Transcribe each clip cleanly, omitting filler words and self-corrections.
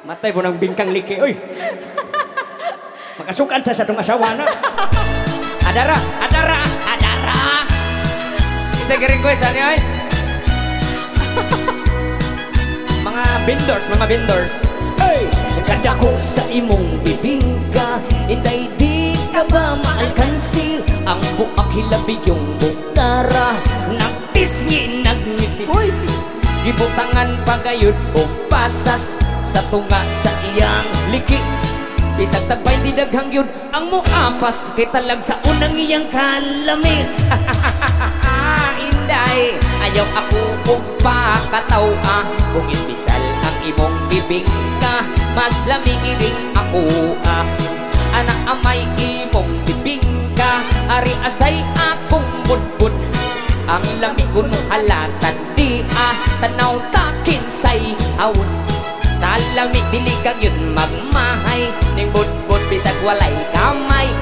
Matay po ng bingkang liki, oy. Makasukan sa itong asawa na. Adara, adara, adara. Isa request ano yun? Mga vendors. Hey! Nagkanda ko sa imong bibingka, intay di ka ba maalkansi? Ang buak hilabi yung bukara, nagtisngi nagmisi. Hoy! Gibutangan pagayod o pasas sa tunga sa iyang liki. Bisag tagbay di daghang yun ang muapas, kay talag sa unang iyang kalami. Inday, ayaw ako kung pakatawa, kung espesyal ang imong bibingka, mas lamiiring ako anak amay imong bibingka, ari asay akong budbud. Ang lami ko no halatan di tanaw takin say awon. Sa lami dili kag yun magmahay, ning budbud bisag walay kamay.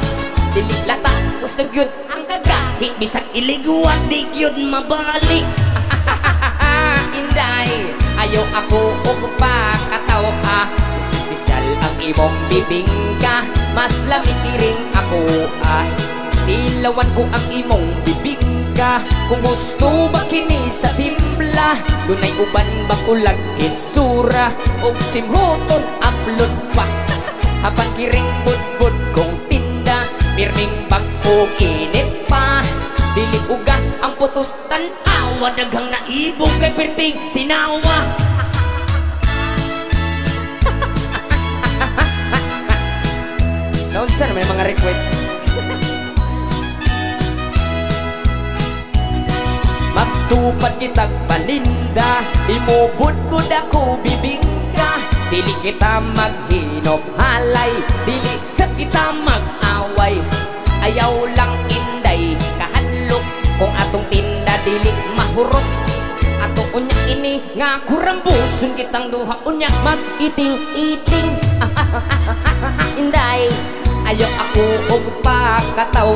Dili lata usag yun ang kagahi, bisag iligwat di yun mabalik. Inday, ayaw ako og pakataw espesyal ang imong bibingka, mas lami iring ako Ilawan ko ang imong bibingka, kung gusto ba kini sa timpla, dunay uban ba kulag insura, og simhuton upload pa. Habang kiring budbud kong tinda, mirming bag o init pa. Dili uga ang putos tan-awa, daghang naibog kay perting sinawa. Naunsa na may mga request. Magtupad kitag paninda, imo budbud ako bibingka. Dili kita maghinog halay, dili sa kita mag-away. Ayaw lang inday kahalok, kung atong tinda dili mahurot. Ato unyak ini nga kurambuson kitang duha unyak mag-iting-iting. Inday, ayaw ako og pakataw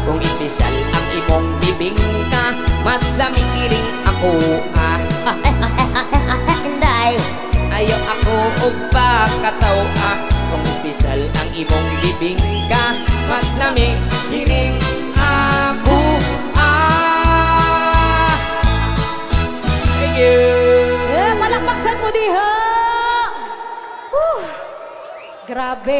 kung espesyal ang imong bibingka, mas lami iring ako Inday, ayaw ako og pakataw kung espesyal ang imong bibingka, mas lami iring ako Thank you. Palakpaksan mo diha. Grabe.